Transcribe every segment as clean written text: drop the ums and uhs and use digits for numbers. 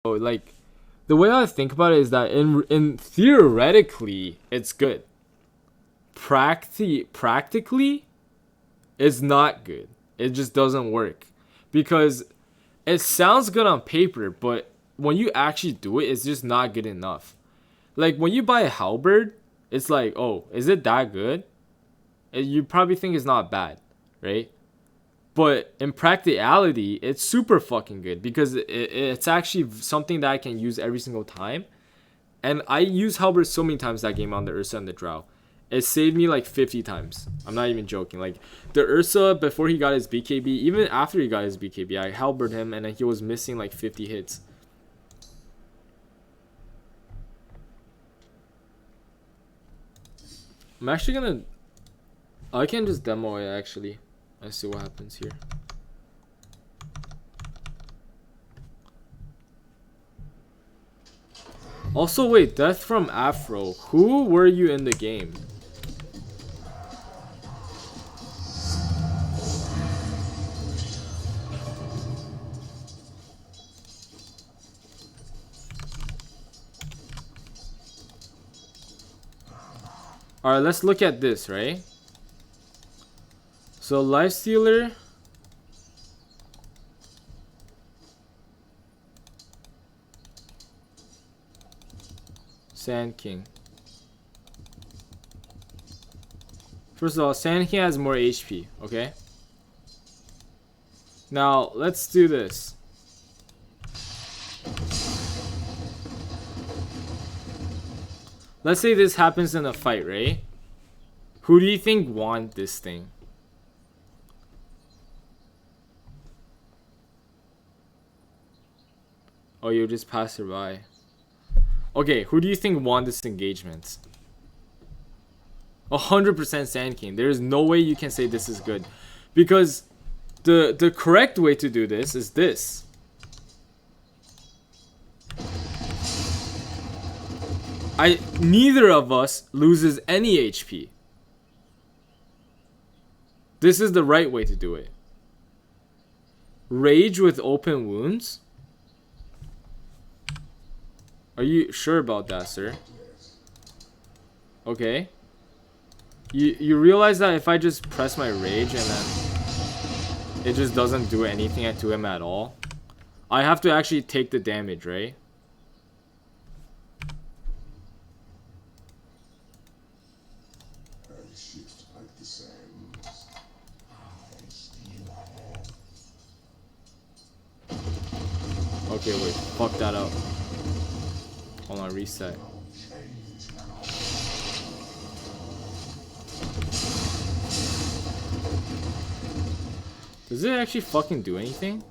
Like, the way I think about it is that in theoretically it's good. Practically it's not good. It just doesn't work because it sounds good on paper, but when you actually do it, it's just not good enough. Like when you buy a halberd, it's like, oh, is it that good? You probably think it's not bad, right? But in practicality, it's super fucking good because it's actually something that I can use every single time. And I use halberd so many times that game on the Ursa and the Drow. It saved me like 50 times. I'm not even joking. Like the Ursa, before he got his BKB, even after he got his BKB, I halberd him and then he was missing like 50 hits. I'm actually gonna... I can just demo it actually. Let's see what happens here. Also, wait, Death from Afro. Who were you in the game? Alright, let's look at this, right? So, Lifestealer. Sand King. First of all, Sand King has more HP, okay? Now, let's do this. Let's say this happens in a fight, right? Who do you think won this thing? Oh, you just pass her by. Okay, who do you think won this engagement? 100% Sand King. There is no way you can say this is good. Because the correct way to do this is this. Neither of us loses any HP. This is the right way to do it. Rage with open wounds? Are you sure about that, sir? Okay. You realize that if I just press my rage and then it just doesn't do anything to him at all? I have to actually take the damage, right? Okay, wait. Fuck that up. Hold on, reset. Does it actually fucking do anything?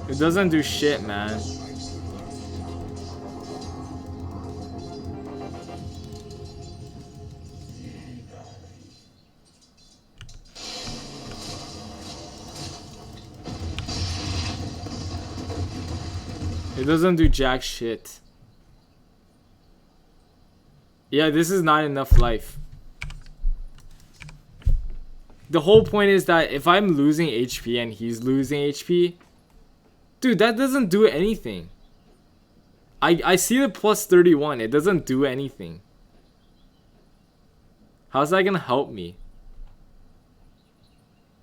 It doesn't do shit, man. It doesn't do jack shit. Yeah, this is not enough life. The whole point is that if I'm losing HP and he's losing HP, dude, that doesn't do anything. I see the plus 31. It doesn't do anything. How's that gonna help me?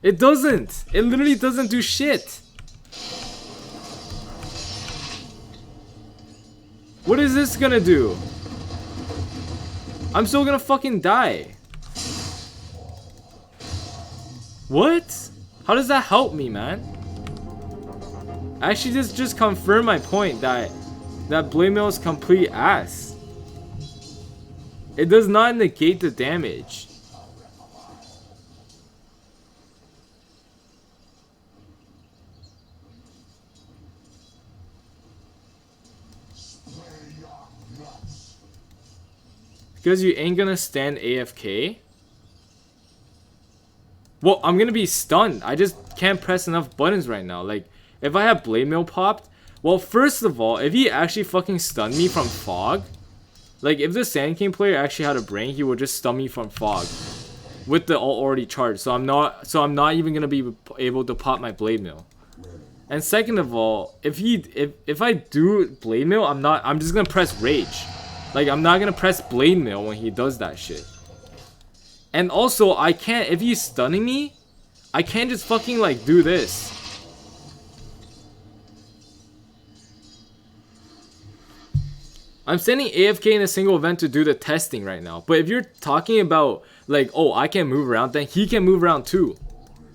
It doesn't. It literally doesn't do shit. What is this gonna do? I'm still gonna fucking die. What? How does that help me, man? Actually, this just confirmed my point that Blade Mail is complete ass. It does not negate the damage. Because you ain't gonna stand AFK? Well, I'm gonna be stunned. I just can't press enough buttons right now. Like, if I have Blade Mail popped... Well, first of all, if he actually fucking stunned me from Fog... Like, if the Sand King player actually had a brain, he would just stun me from fog with the ult already charged. So I'm not even gonna be able to pop my Blade Mail. And second of all, if I do Blade Mail, I'm just gonna press Rage. Like, I'm not gonna press Blade Mail when he does that shit. And also, I can't, if he's stunning me, I can't just fucking like do this. I'm sending AFK in a single event to do the testing right now. But if you're talking about like, oh, I can move around, then he can move around too.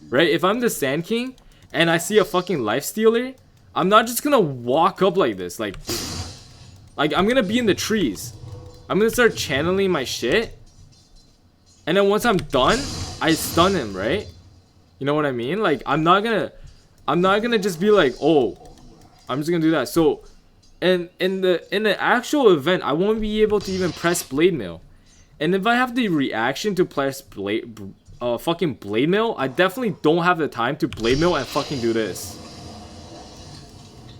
Right? If I'm the Sand King and I see a fucking Lifestealer, I'm not just gonna walk up like this. Like I'm gonna be in the trees. I'm gonna start channeling my shit. And then once I'm done, I stun him, right? You know what I mean? Like, I'm not gonna just be like, oh, I'm just gonna do that. So and in the actual event, I won't be able to even press Blade Mail. And if I have the reaction to press fucking Blade Mail, I definitely don't have the time to Blade Mail and fucking do this.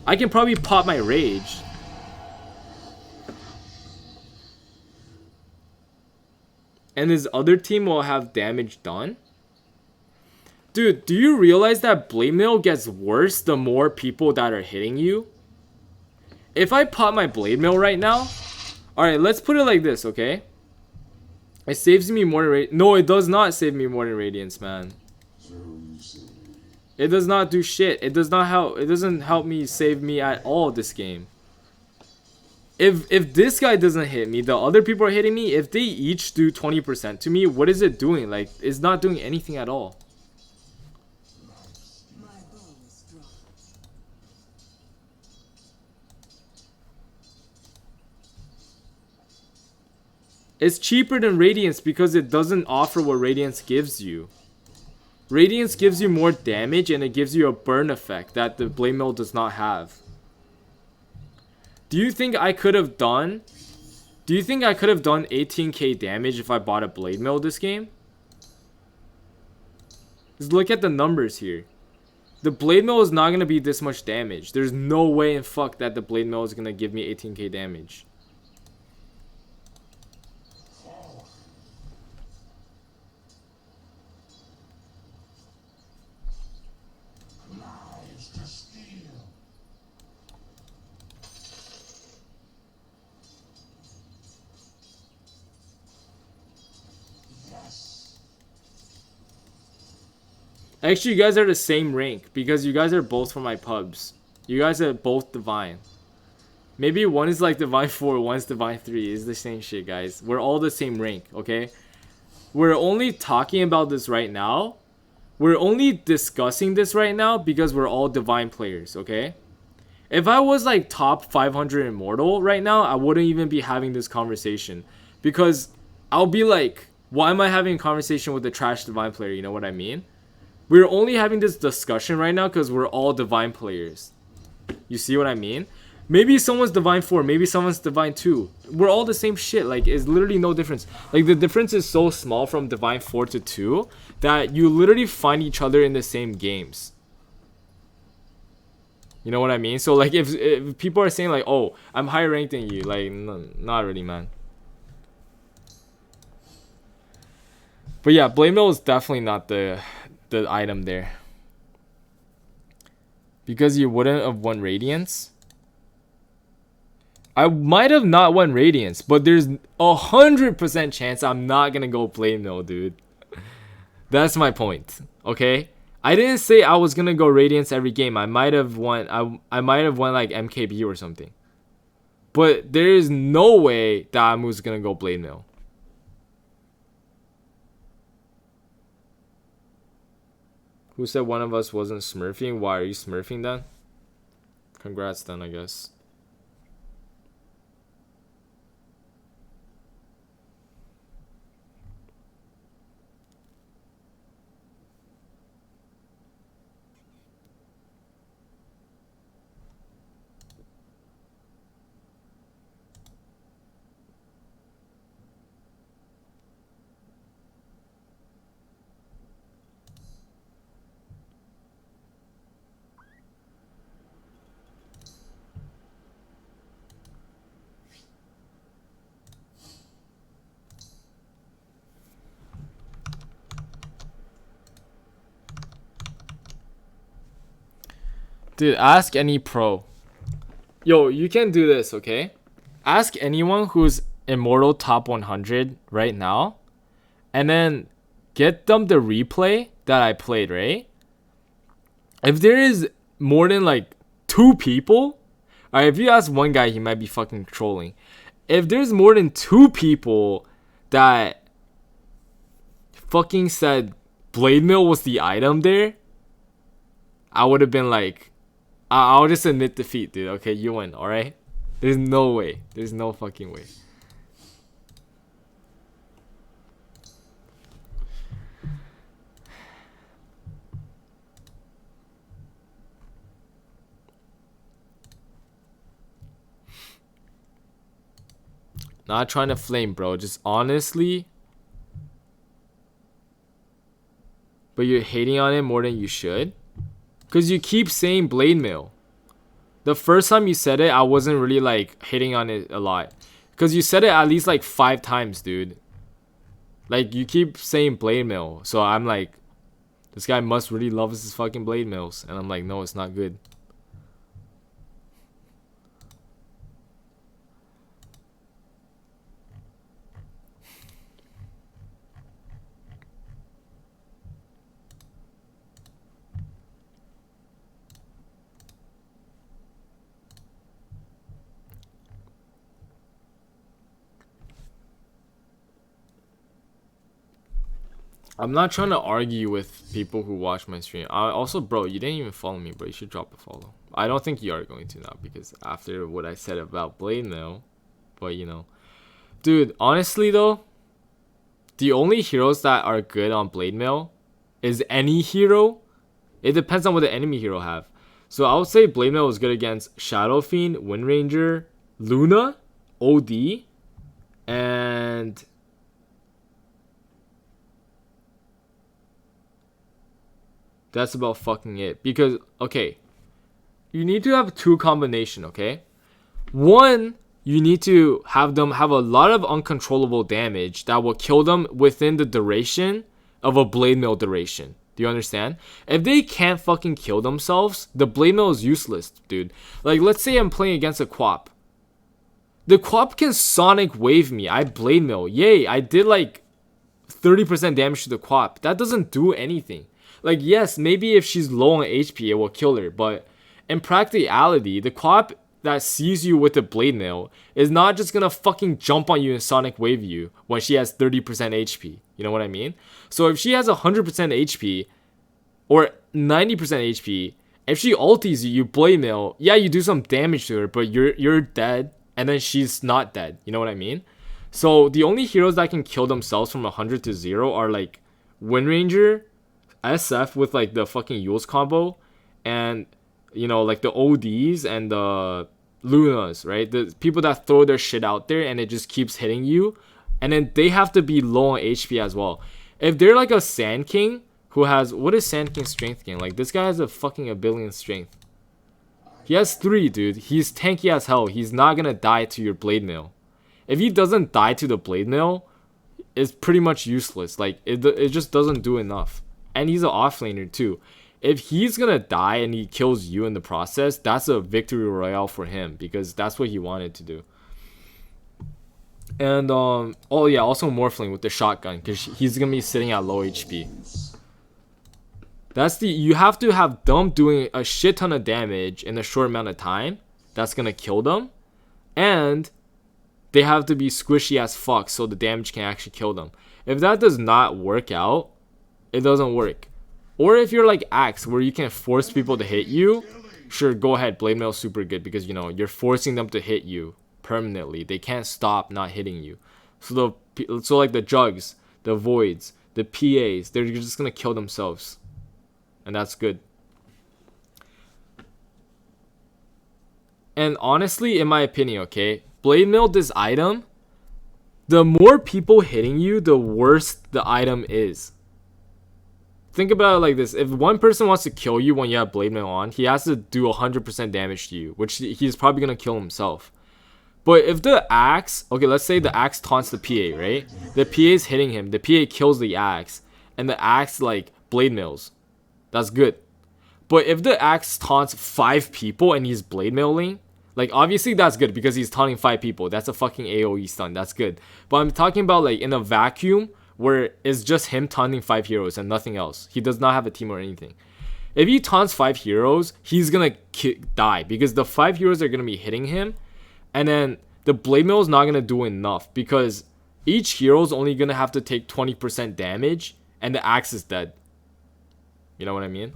I can probably pop my Rage. And his other team will have damage done. Dude, do you realize that Blade Mail gets worse the more people that are hitting you? If I pop my Blade Mail right now, alright, let's put it like this, okay? It saves me more than no, it does not save me more than Radiance, man. It does not do shit. It does not help. It doesn't help me save me at all this game. If this guy doesn't hit me, the other people are hitting me, if they each do 20% to me, what is it doing? Like, it's not doing anything at all. It's cheaper than Radiance because it doesn't offer what Radiance gives you. Radiance gives you more damage and it gives you a burn effect that the Blade Mail does not have. Do you think I could have done 18k damage if I bought a Blade Mail this game? Just look at the numbers here. The Blade Mail is not going to be this much damage. There's no way in fuck that the Blade Mail is going to give me 18k damage. Actually, you guys are the same rank because you guys are both from my pubs. You guys are both Divine. Maybe one is like Divine 4, one's Divine 3. It's the same shit, guys. We're all the same rank, okay? We're only talking about this right now. We're only discussing this right now because we're all Divine players, okay? If I was like top 500 Immortal right now, I wouldn't even be having this conversation. Because I'll be like, why am I having a conversation with a trash Divine player? You know what I mean? We're only having this discussion right now because we're all Divine players. You see what I mean? Maybe someone's Divine 4, maybe someone's Divine 2. We're all the same shit. Like, it's literally no difference. Like, the difference is so small from Divine 4 to 2 that you literally find each other in the same games. You know what I mean? So, like, if people are saying, like, oh, I'm higher ranked than you, like, no, not really, man. But yeah, Blade Mail is definitely not the item there. Because you wouldn't have won Radiance. I might have not won Radiance, but there's 100% chance I'm not gonna go Blade Mail, dude. That's my point, okay? I didn't say I was gonna go Radiance every game. I might have won. I might have won like MKB or something. But there is no way that I'm just gonna go Blade Mail. Who said one of us wasn't smurfing? Why are you smurfing then? Congrats then, I guess. Dude, ask any pro. Yo, you can do this, okay? Ask anyone who's Immortal Top 100 right now, and then get them the replay that I played, right? If there is more than like 2 people, alright, if you ask one guy, he might be fucking trolling. If there's more than 2 people that fucking said Blade Mill was the item there, I would have been like, I'll just admit defeat, dude. Okay, you win, alright? There's no way. There's no fucking way. Not trying to flame, bro. Just honestly. But you're hating on it more than you should. Because you keep saying Blade Mill. The first time you said it, I wasn't really like hitting on it a lot. Because you said it at least like 5 times, dude. Like, you keep saying Blade Mill. So I'm like, this guy must really love his fucking Blade Mills. And I'm like, no, it's not good. I'm not trying to argue with people who watch my stream. Also, bro, you didn't even follow me, bro. You should drop a follow. I don't think you are going to now because after what I said about Blade Mill. But, you know. Dude, honestly, though, the only heroes that are good on Blade Mill is any hero. It depends on what the enemy hero have. So I would say Blade Mill is good against Shadow Fiend, Wind Ranger, Luna, OD, and... that's about fucking it. Because, okay, you need to have 2 combination, okay? One, you need to have them have a lot of uncontrollable damage that will kill them within the duration of a Blade Mill duration. Do you understand? If they can't fucking kill themselves, the Blade Mill is useless, dude. Like, let's say I'm playing against a Quap. The Quap can Sonic Wave me. I Blade Mill. Yay, I did like 30% damage to the Quap. That doesn't do anything. Like, yes, maybe if she's low on HP, it will kill her. But in practicality, the Quap that sees you with the Blade Mill is not just gonna fucking jump on you and Sonic Wave you when she has 30% HP. You know what I mean? So if she has 100% HP or 90% HP, if she ulties you, you Blade Mill, yeah, you do some damage to her, but you're dead, and then she's not dead. You know what I mean? So the only heroes that can kill themselves from 100 to 0 are like Wind Ranger, SF with like the fucking Yules combo, and you know, like the ODs and the Lunas, right? The people that throw their shit out there and it just keeps hitting you, and then they have to be low on HP as well. If they're like a Sand King who has, what is Sand King's strength gain? Like, this guy has a fucking 1 billion strength. He has 3, dude. He's tanky as hell. He's not gonna die to your Blade Mill. If he doesn't die to the Blade Mill, it's pretty much useless. Like, it just doesn't do enough. And he's an offlaner too. If he's gonna die and he kills you in the process, that's a victory royale for him because that's what he wanted to do. And oh yeah, also Morphling with the shotgun because he's gonna be sitting at low HP. That's you have to have them doing a shit ton of damage in a short amount of time. That's gonna kill them, and they have to be squishy as fuck so the damage can actually kill them. If that does not work out, it doesn't work. Or if you're like Axe, where you can force people to hit you, sure, go ahead. Blade Mail is super good because, you know, you're forcing them to hit you permanently. They can't stop not hitting you. So like the Jugs, the Voids, the PAs, they're just gonna kill themselves, and that's good. And honestly, in my opinion, okay, Blade Mail, this item, the more people hitting you, the worse the item is. Think about it like this. If one person wants to kill you when you have Blade Mail on, he has to do 100% damage to you, which he's probably going to kill himself. But if the Axe, okay, let's say the Axe taunts the PA, right? The PA is hitting him. The PA kills the Axe, and the Axe, like, Blade Mails. That's good. But if the axe taunts 5 people and he's blade mailing, like obviously that's good because he's taunting 5 people. That's a fucking AoE stun. That's good. But I'm talking about like in a vacuum where it's just him taunting 5 heroes and nothing else. He does not have a team or anything. If he taunts 5 heroes, he's gonna die because the 5 heroes are gonna be hitting him, and then the blade mail is not gonna do enough because each hero is only gonna have to take 20% damage, and the axe is dead. You know what I mean?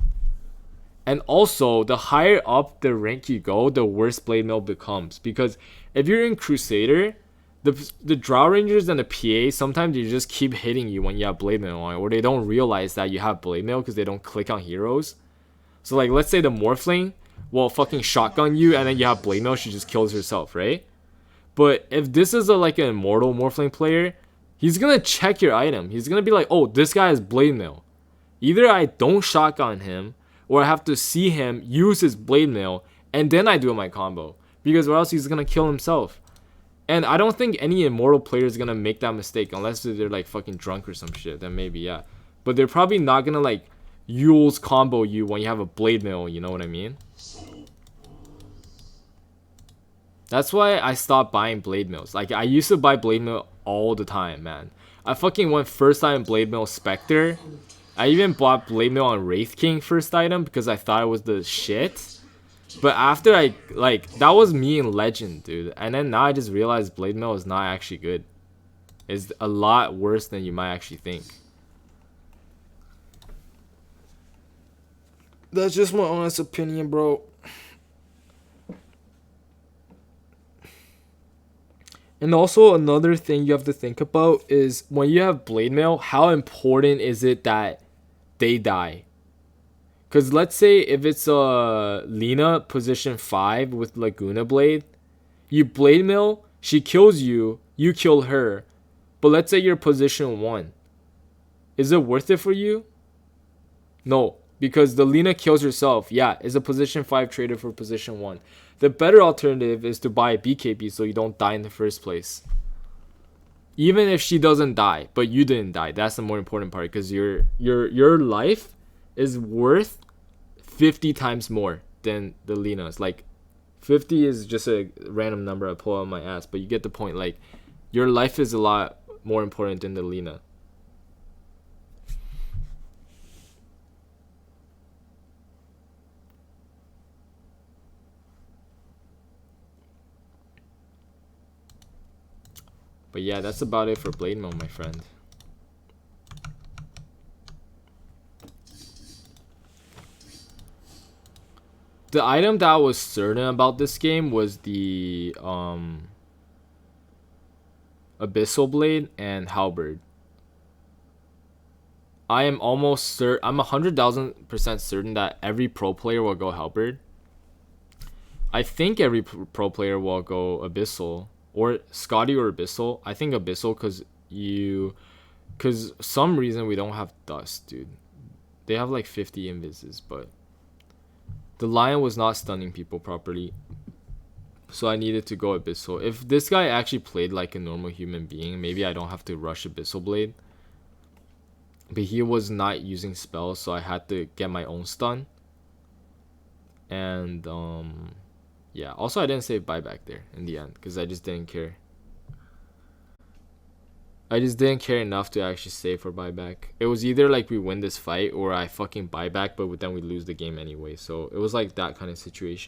And also, the higher up the rank you go, the worse blade mail becomes. Because if you're in Crusader, the Drow Rangers and the PA, sometimes they just keep hitting you when you have blade mail on, or they don't realize that you have blade mail because they don't click on heroes. So like, let's say the Morphling will fucking shotgun you, and then you have blade mail, she just kills herself, right? But if this is like an immortal Morphling player, he's gonna check your item. He's gonna be like, oh, this guy has blade mail. Either I don't shotgun him, or I have to see him use his blade mail, and then I do my combo. Because or else he's gonna kill himself. And I don't think any immortal player is gonna make that mistake unless they're like fucking drunk or some shit. Then maybe, yeah. But they're probably not gonna like Yule's combo you when you have a blade mail, you know what I mean? That's why I stopped buying blade mails. Like I used to buy blade mail all the time, man. I fucking went first time blade mail Spectre. I even bought blade mail on Wraith King first item because I thought it was the shit. But after I, like, that was me in Legend, dude. And then now I just realized blade mail is not actually good. It's a lot worse than you might actually think. That's just my honest opinion, bro. And also another thing you have to think about is when you have blade mail, how important is it that they die? Because let's say if it's a Lina position 5 with Laguna Blade, you blade mail, she kills you, you kill her. But let's say you're position 1. Is it worth it for you? No, because the Lina kills herself. Yeah, it's a position 5 trader for position 1. The better alternative is to buy a BKB so you don't die in the first place. Even if she doesn't die, but you didn't die. That's the more important part because your life is worth 50 times more than the Lina's. Like 50 is just a random number I pull out my ass, but you get the point. Like your life is a lot more important than the Lina. But yeah, that's about it for blade mail, my friend. The item that I was certain about this game was the Abyssal Blade and Halberd. I am almost certain, I'm 100,000% certain that every pro player will go Halberd. I think every pro player will go Abyssal. Or Scotty or Abyssal. I think Abyssal because some reason we don't have Dust, dude. They have like 50 invises, but the Lion was not stunning people properly. So I needed to go Abyssal. If this guy actually played like a normal human being, maybe I don't have to rush Abyssal Blade. But he was not using spells, so I had to get my own stun. And yeah, also I didn't save buyback there in the end because I just didn't care. I just didn't care enough to actually save for buyback. It was either like we win this fight or I fucking buyback, but then we lose the game anyway. So it was like that kind of situation.